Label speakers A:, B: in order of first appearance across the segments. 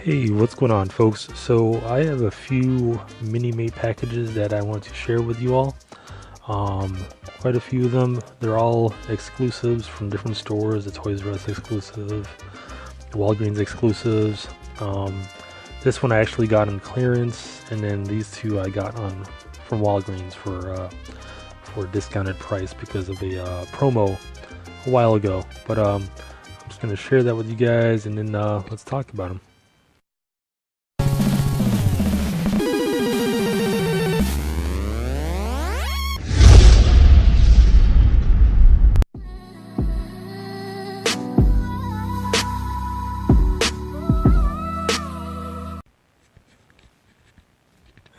A: Hey, what's going on, folks? So I have a few Minimate packages that I want to share with you all. Um, Quite a few of them. They're all exclusives from different stores. The Toys R Us exclusive, the Walgreens exclusives. Um, this one I actually got on clearance, and then these two I got on from Walgreens for a discounted price because of a promo a while ago. But I'm just gonna share that with you guys, and then let's talk about them.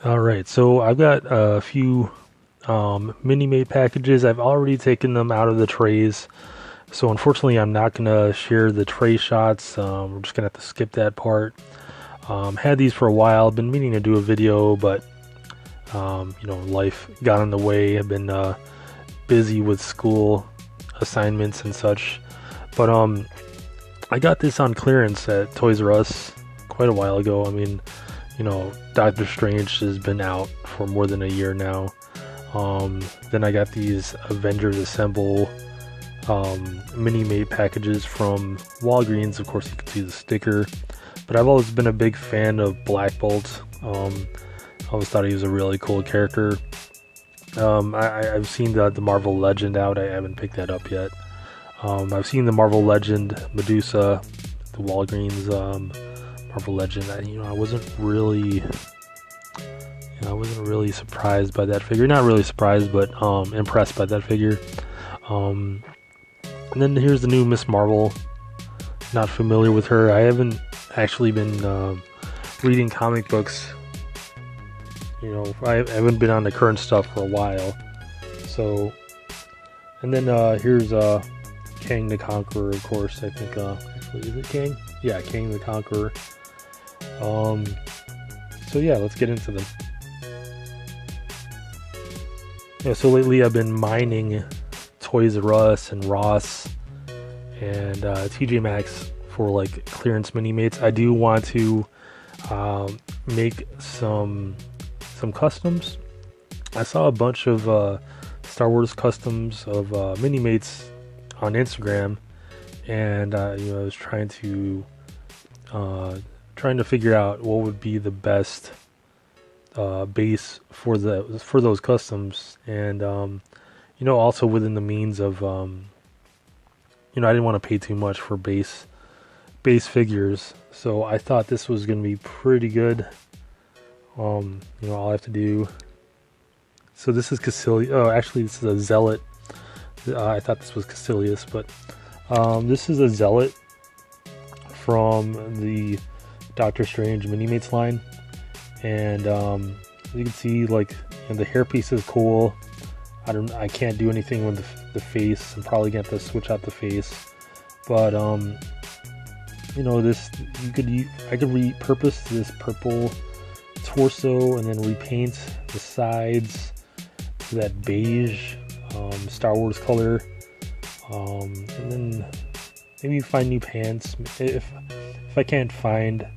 A: All right, so I've got a few Mini-Mate packages. I've already taken them out of the trays, so unfortunately I'm not going to share the tray shots. We're just going to have to skip that part. Had these for a while, been meaning to do a video, but life got in the way. I've been busy with school assignments and such. But I got this on clearance at Toys R Us quite a while ago. I mean, Doctor Strange has been out for more than a year now. Then I got these Avengers Assemble Mini-Mate packages from Walgreens. Of course, you can see the sticker. But I've always been a big fan of Black Bolt. I always thought he was a really cool character. I've seen the Marvel Legend out. I haven't picked that up yet. I've seen the Marvel Legend Medusa, the Walgreens Marvel Legend. I wasn't really surprised by that figure. Not really surprised, but impressed by that figure. And then here's the new Miss Marvel. Not familiar with her. I haven't actually been reading comic books. I haven't been on the current stuff for a while. So, and then here's Kang the Conqueror, of course. I think actually, is it Kang? Yeah, Kang the Conqueror. So yeah, let's get into them. Yeah, so lately I've been mining Toys R Us and Ross and TJ Maxx for like clearance Mini-Mates. I do want to make some customs. I saw a bunch of Star Wars customs of Mini-Mates on Instagram, and I was trying to figure out what would be the best base for those customs, and also within the means of I didn't want to pay too much for base figures, so I thought this was going to be pretty good. All I have to do. So this is Caecilius. Oh, actually, this is a Zealot. I thought this was Caecilius, but this is a Zealot from the Doctor Strange Mini-Mates line, and you can see like the hairpiece is cool. I can't do anything with the face. I'm probably gonna have to switch out the face, but this I could repurpose this purple torso and then repaint the sides to that beige Star Wars color, and then maybe find new pants if I can't find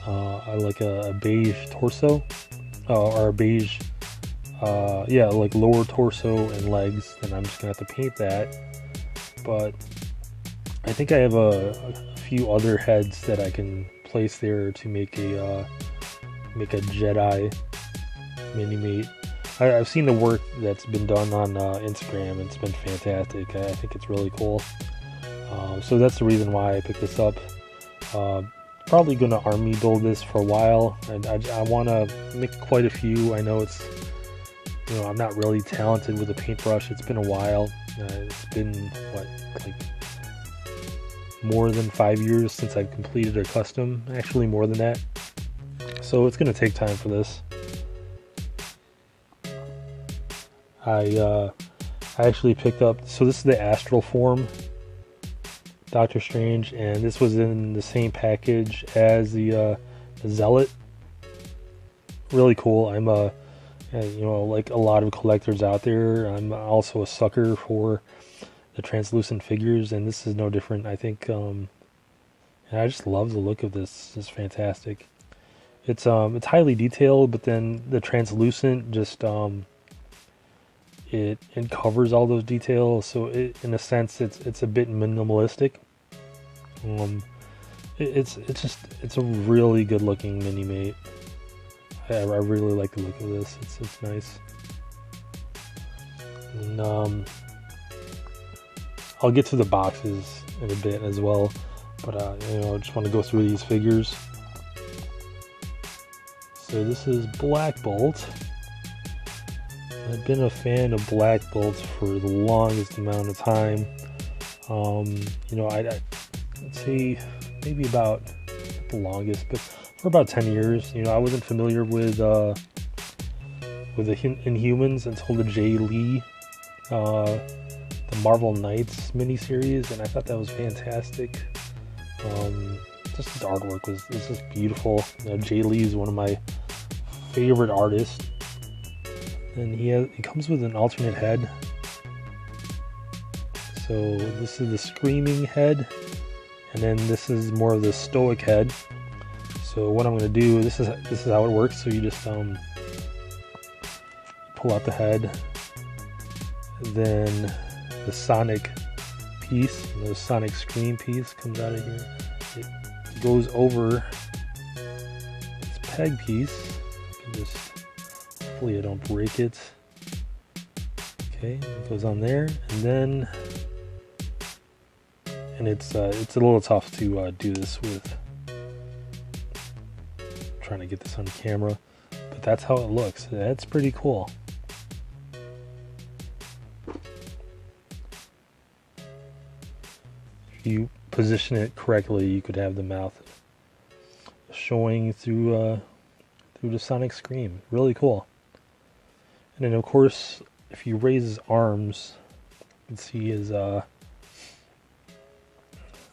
A: like a beige torso or a beige like lower torso and legs, then I'm just gonna have to paint that. But I think I have a few other heads that I can place there to make a Jedi Mini-Mate. I've seen the work that's been done on Instagram, and it's been fantastic. I think it's really cool. So that's the reason why I picked this up. Probably going to army build this for a while, and I want to make quite a few. I know it's, I'm not really talented with a paintbrush. It's been a while. It's been, more than 5 years since I've completed a custom. Actually, more than that. So it's going to take time for this. I actually picked up, so this is the Astral form Doctor Strange, and this was in the same package as the Zealot. Really cool. I'm like a lot of collectors out there, I'm also a sucker for the translucent figures, and this is no different. I think And I just love the look of this. It's fantastic. It's highly detailed, but then the translucent just it covers all those details. So in a sense, it's a bit minimalistic. It's a really good looking mini mate. I really like the look of this. It's nice. And I'll get to the boxes in a bit as well, but I just want to go through these figures. So this is Black Bolt. I've been a fan of Black Bolts for the longest amount of time. I'd say maybe about, not the longest, but for about 10 years. I wasn't familiar with the Inhumans until the Jay Lee, the Marvel Knights miniseries, and I thought that was fantastic. Just his artwork was just beautiful. Jay Lee is one of my favorite artists, and he comes with an alternate head. So this is the screaming head, and then this is more of the stoic head. So what I'm going to do, this is how it works. So you just pull out the head, then the sonic piece, the sonic scream piece comes out of here. It goes over this peg piece. You can just, hopefully I don't break it. Okay, it goes on there, and then, and it's a little tough to do this with. Trying to get this on camera, but that's how it looks. That's pretty cool. If you position it correctly, you could have the mouth showing through the sonic scream. Really cool. And then of course, if you raise his arms, you can see his I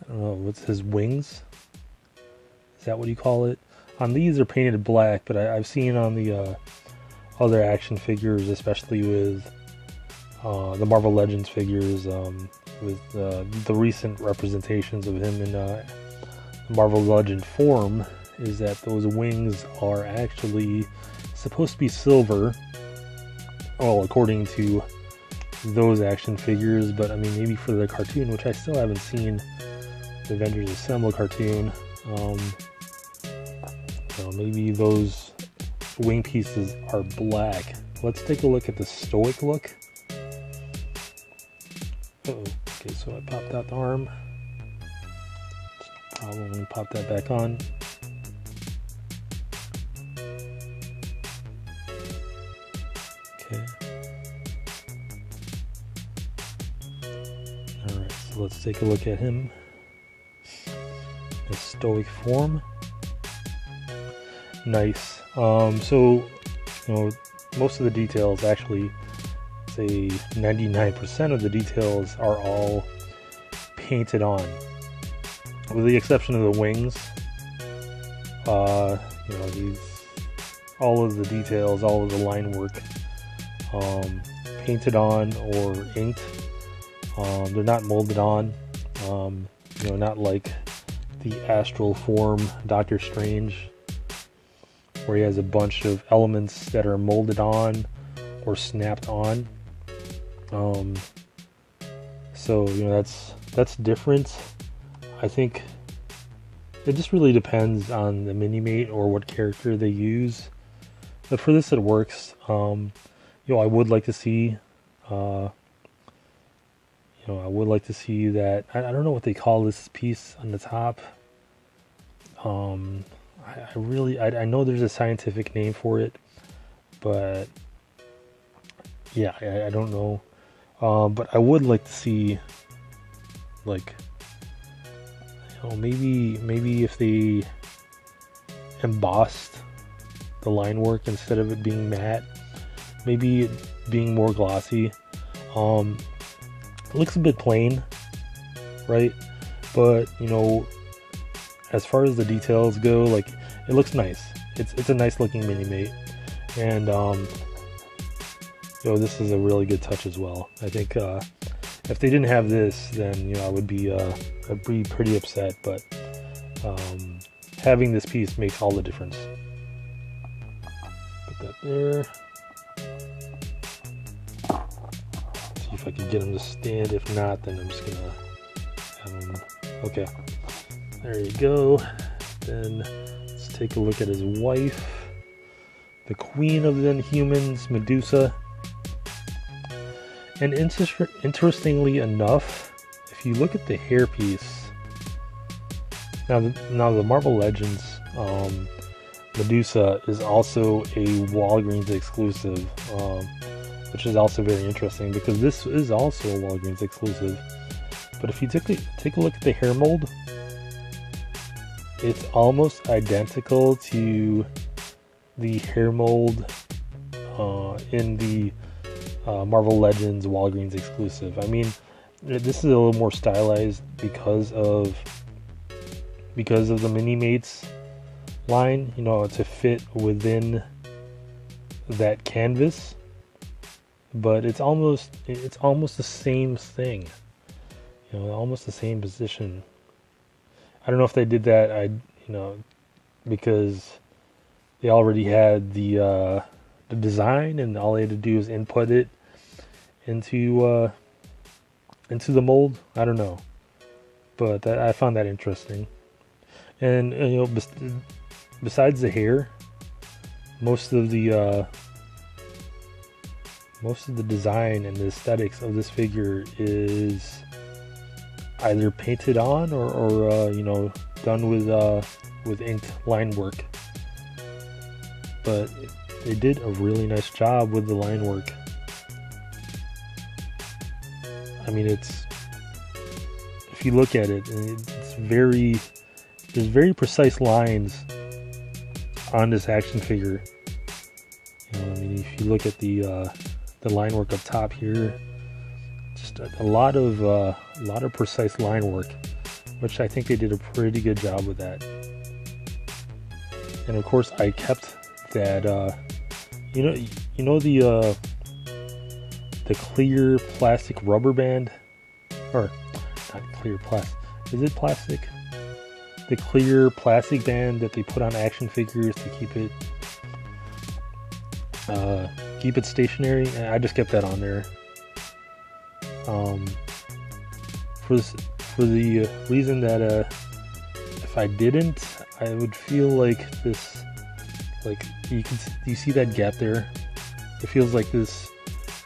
A: don't know, what's his wings? Is that what you call it? On these, they're painted black, but I've seen on the other action figures, especially with the Marvel Legends figures, with the recent representations of him in the Marvel Legend form, is that those wings are actually supposed to be silver. Well, according to those action figures, but I mean, maybe for the cartoon, which I still haven't seen, the Avengers Assemble cartoon, maybe those wing pieces are black. Let's take a look at the stoic look. Okay, so I popped out the arm. It's no problem, let me pop that back on. Okay. Alright, so let's take a look at him. His stoic form. Nice. So, most of the details, actually, say 99% of the details are all painted on, with the exception of the wings. All of the details, all of the line work, painted on or inked. They're not molded on. Not like the Astral form Doctor Strange, where he has a bunch of elements that are molded on or snapped on. So that's different. I think it just really depends on the Minimate or what character they use. But for this, it works. I would like to see. I would like to see that. I don't know what they call this piece on the top. I know there's a scientific name for it, but yeah, I don't know. But I would like to see, like, maybe if they embossed the line work instead of it being matte, maybe it being more glossy. It looks a bit plain, right? But as far as the details go, like, it looks nice. It's a nice looking Minimate, and this is a really good touch as well. I think if they didn't have this, then I'd be pretty upset. But having this piece makes all the difference. Put that there. See if I can get him to stand. If not, then I'm just gonna have him. Okay, there you go. Then let's take a look at his wife, the queen of the Inhumans, Medusa. And interestingly enough, if you look at the hairpiece, now the Marvel Legends, Medusa is also a Walgreens exclusive, which is also very interesting because this is also a Walgreens exclusive. But if you take a look at the hair mold, it's almost identical to the hair mold in the Marvel Legends Walgreens exclusive. I mean, this is a little more stylized because of the Minimates line, you know, to fit within that canvas. But it's almost the same thing, you know, almost the same position. I don't know if they did that, because they already had the design, and all they had to do is input it into the mold. I don't know, but I found that interesting. And you know, besides the hair, most of the design and the aesthetics of this figure is either painted on or you know, done with inked line work. But they did a really nice job with the line work. I mean, if you look at it, there's very precise lines on this action figure. You know, I mean, if you look at the line work up top here, just a lot of precise line work, which I think they did a pretty good job with that. And of course, I kept that you know the clear plastic rubber band, or not clear plastic, is it plastic? The clear plastic band that they put on action figures to keep it stationary. I just kept that on there. For the reason that if I didn't, I would feel like this, like you see that gap there. It feels like this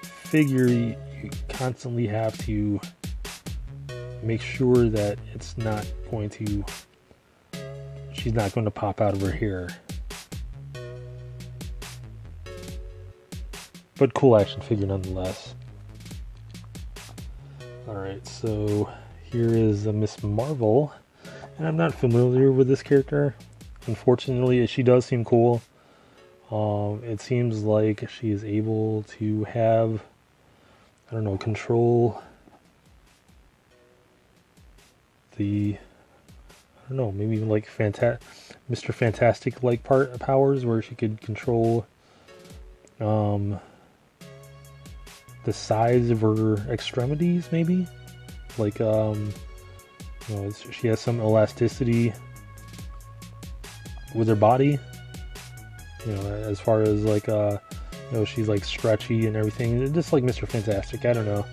A: figure, you constantly have to make sure that it's not going to, she's not going to pop out of her hair. But cool action figure nonetheless. Alright, so here is Miss Marvel. And I'm not familiar with this character. Unfortunately, she does seem cool. It seems like she is able to have, I don't know, control the, I don't know, maybe even like Mr. Fantastic like powers, where she could control the size of her extremities, maybe, like you know, she has some elasticity with her body, you know, as far as like you know, she's like stretchy and everything, just like Mr. Fantastic. I don't know.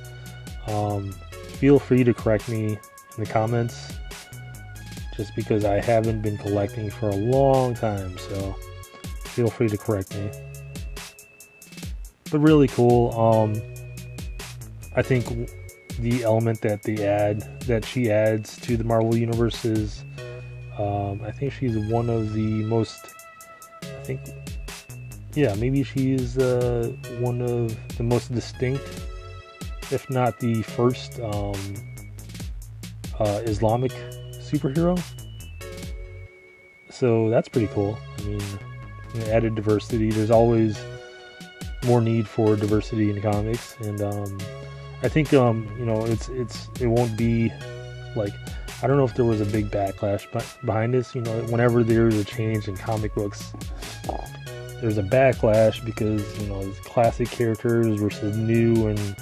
A: Feel free to correct me in the comments, just because I haven't been collecting for a long time, so feel free to correct me. But really cool. I think the element that she adds to the Marvel universe is, I think she's one of the most, I think, yeah, maybe she's one of the most distinct, if not the first, Islamic superhero. So that's pretty cool. I mean, you know, added diversity. There's always more need for diversity in comics, and I think you know, it won't be like, I don't know if there was a big backlash behind this. You know, whenever there's a change in comic books, there's a backlash because, you know, it's classic characters versus new and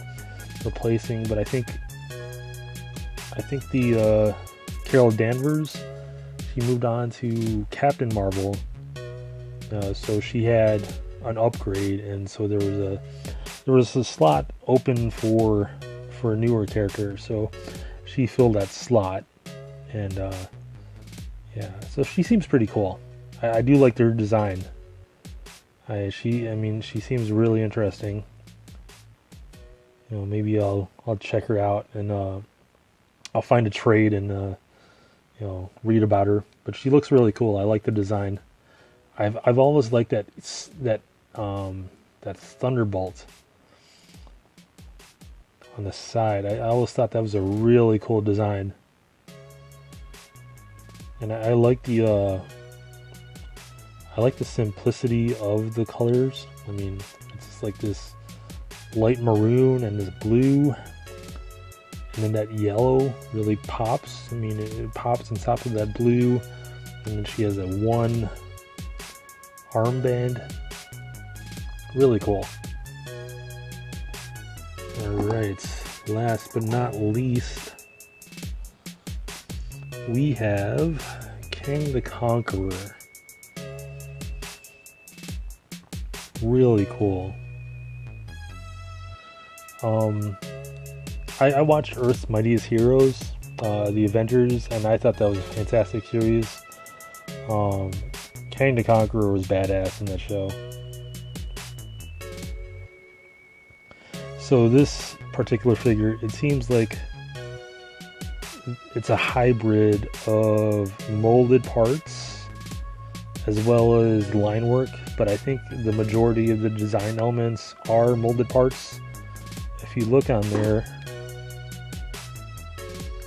A: replacing. But I think the Carol Danvers, she moved on to Captain Marvel. So she had an upgrade, and so there was a slot open for a newer character. So she filled that slot, and yeah, so she seems pretty cool. I do like their design. She seems really interesting. Maybe I'll check her out, and I'll find a trade and read about her. But she looks really cool. I like the design. I've always liked that thunderbolt on the side. I always thought that was a really cool design, and I like the simplicity of the colors. I mean, it's just like this light maroon and this blue, and then that yellow really pops. I mean, it pops on top of that blue, and then she has a one armband. Really cool. Alright, last but not least, we have Kang the Conqueror. Really cool. I watched Earth's Mightiest Heroes, the Avengers, and I thought that was a fantastic series. Kang the Conqueror was badass in that show. So this particular figure, it seems like it's a hybrid of molded parts as well as line work, but I think the majority of the design elements are molded parts. If you look on there,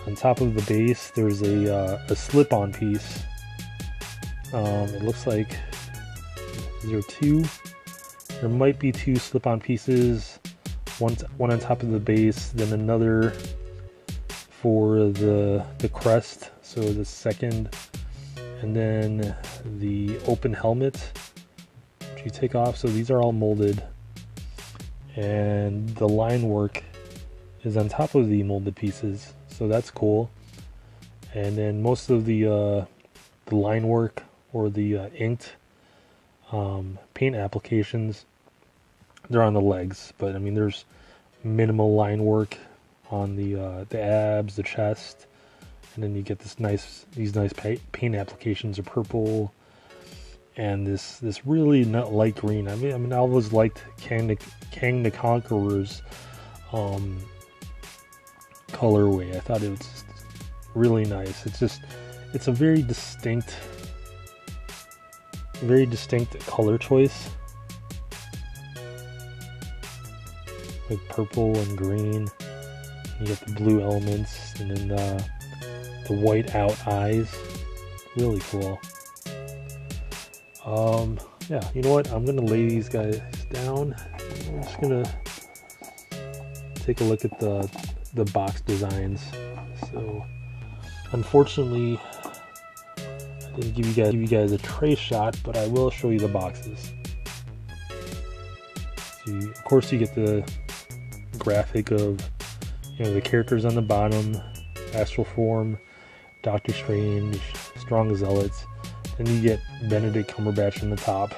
A: on top of the base, there's a slip-on piece. It looks like there might be two slip-on pieces, one on top of the base, then another for the crest, so the second, and then the open helmet which you take off. So these are all molded, and the line work is on top of the molded pieces, so that's cool. And then most of the line work or the inked paint applications, they're on the legs, but I mean there's minimal line work on the abs, the chest, and then you get these nice paint applications of purple and this really not light green. I mean I always liked Kang the Conqueror's colorway. I thought it was just really nice. It's a very distinct color choice, like purple and green. You get the blue elements, and then the white out eyes. Really cool. Yeah, you know what? I'm gonna lay these guys down. I'm just gonna take a look at the box designs. So, unfortunately, I didn't give you guys a tray shot, but I will show you the boxes. So of course, you get the graphic of the characters on the bottom, Astral Form, Doctor Strange, Strong Zealots. Then you get Benedict Cumberbatch on the top.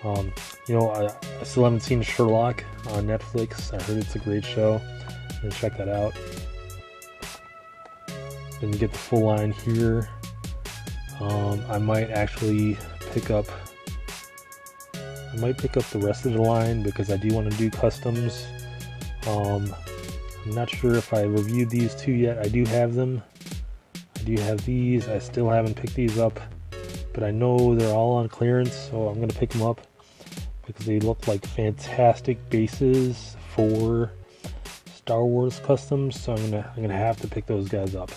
A: I still haven't seen Sherlock on Netflix. I heard it's a great show. I'm gonna check that out. Then you get the full line here. I might actually pick up the rest of the line because I do want to do customs. I'm not sure if I reviewed these two yet. I do have them. I do have these. I still haven't picked these up, but I know they're all on clearance, so I'm going to pick them up because they look like fantastic bases for Star Wars customs, so I'm gonna have to pick those guys up.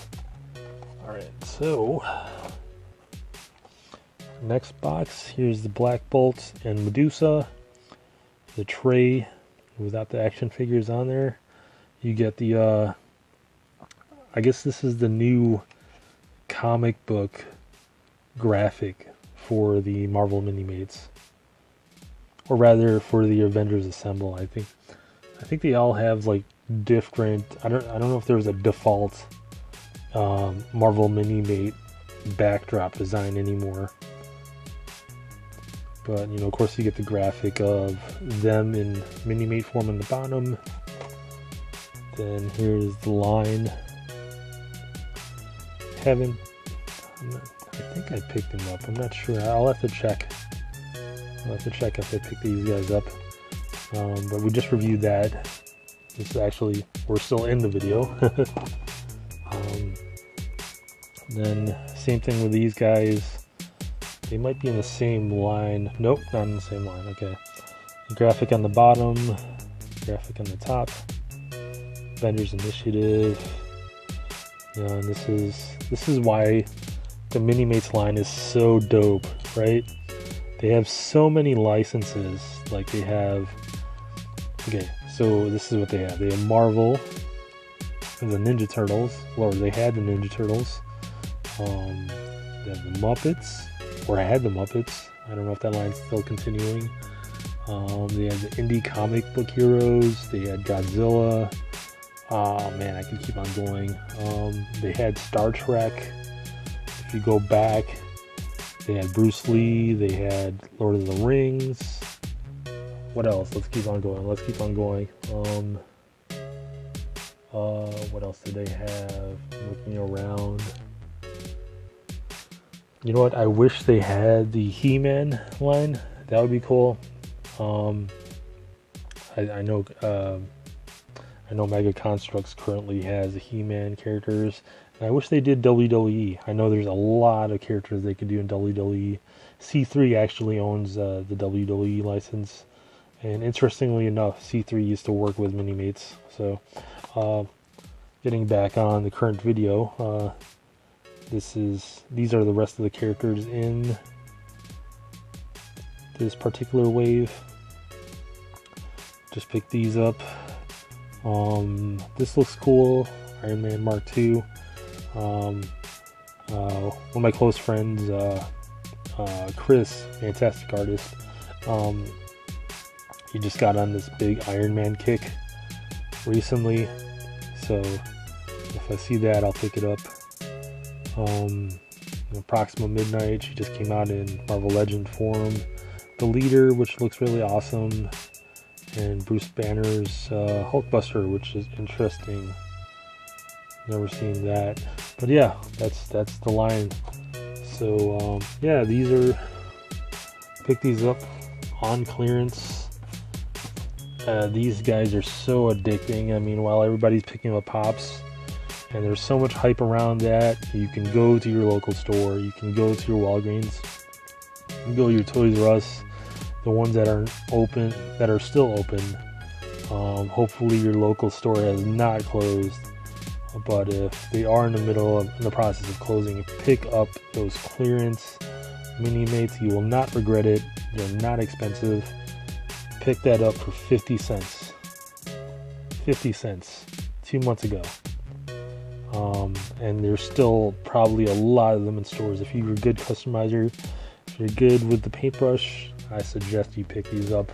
A: Alright, so next box, here's the Black Bolt and Medusa, the tray without the action figures on there. You get the I guess this is the new comic book graphic for the Marvel Minimates, or rather for the Avengers Assemble. I think they all have like different. I don't know if there's a default Marvel Minimate backdrop design anymore. But, you know, of course you get the graphic of them in Minimate form on the bottom. Then here's the line. I think I picked them up. I'm not sure. I'll have to check. I'll have to check if I picked these guys up. But we just reviewed that. This is actually, we're still in the video. Then same thing with these guys. They might be in the same line. Nope, not in the same line. Okay. Graphic on the bottom, graphic on the top. Vendors Initiative. You know, and this is why the Minimates line is so dope, right? They have so many licenses. Like they have, okay, so this is what they have. They have Marvel, the Ninja Turtles, or they had the Ninja Turtles. They have the Muppets, or had the Muppets. I don't know if that line's still continuing. They had the indie comic book heroes. They had Godzilla. Oh man, I can keep on going. They had Star Trek. If you go back, they had Bruce Lee. They had Lord of the Rings. What else? Let's keep on going. Let's keep on going. What else did they have? I'm looking around. You know what? I wish they had the He-Man line. That would be cool. I know Mega Constructs currently has the He-Man characters. And I wish they did WWE. I know there's a lot of characters they could do in WWE. C3 actually owns the WWE license. And interestingly enough, C3 used to work with Minimates. So, getting back on the current video, these are the rest of the characters in this particular wave. Just pick these up. This looks cool. Iron Man Mark II. One of my close friends, Chris, fantastic artist. He just got on this big Iron Man kick recently, so if I see that, I'll pick it up. Proxima Midnight, she just came out in Marvel Legend form. The Leader, which looks really awesome, and Bruce Banner's Hulkbuster, which is interesting. Never seen that, but yeah, that's the line. So yeah, pick these up on clearance. These guys are so addicting. I mean, while everybody's picking up Pops, and there's so much hype around that, you can go to your local store, you can go to your Walgreens, you can go to your Toys R Us, the ones that are open, that are still open. Hopefully your local store has not closed, but if they are in the process of closing, pick up those clearance Minimates. You will not regret it. They're not expensive. Pick that up for 50 cents. 50 cents 2 months ago. And there's still probably a lot of them in stores. If you're a good customizer, if you're good with the paintbrush, I suggest you pick these up.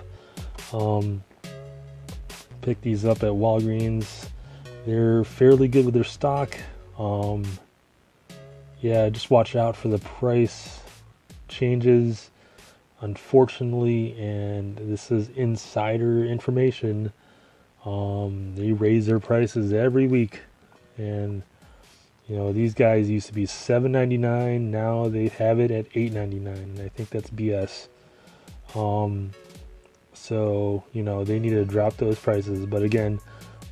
A: Pick these up at Walgreens. They're fairly good with their stock. Yeah, just watch out for the price changes. Unfortunately, and this is insider information, they raise their prices every week. And you know, these guys used to be $7.99, now they have it at $8.99, and I think that's BS. So you know, they need to drop those prices. But again,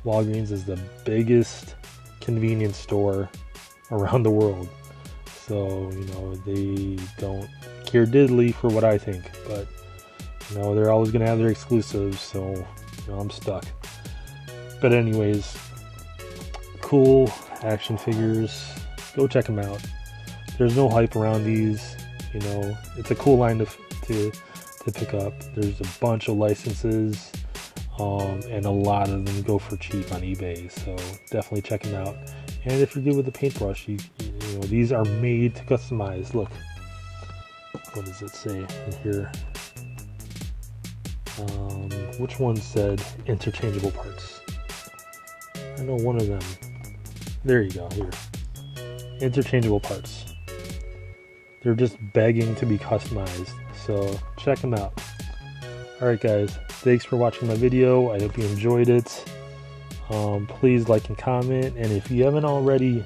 A: Walgreens is the biggest convenience store around the world, so you know, they don't care diddly for what I think, but you know, they're always gonna have their exclusives, so you know, I'm stuck. But anyways, cool action figures, go check them out. There's no hype around these, you know, it's a cool line to pick up. There's a bunch of licenses, and a lot of them go for cheap on eBay, so definitely check them out. And if you're good with the paintbrush, you know, these are made to customize. Look, what does it say in here? Which one said interchangeable parts? I know one of them. There you go, here. Interchangeable parts. they're just begging to be customized. So check them out. Alright guys, thanks for watching my video. I hope you enjoyed it. Please like and comment, and if you haven't already,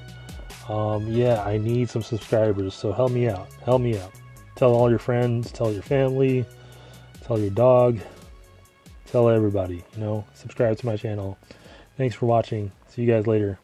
A: yeah, I need some subscribers, so help me out. Tell all your friends, tell your family, tell your dog, tell everybody, subscribe to my channel. Thanks for watching. See you guys later.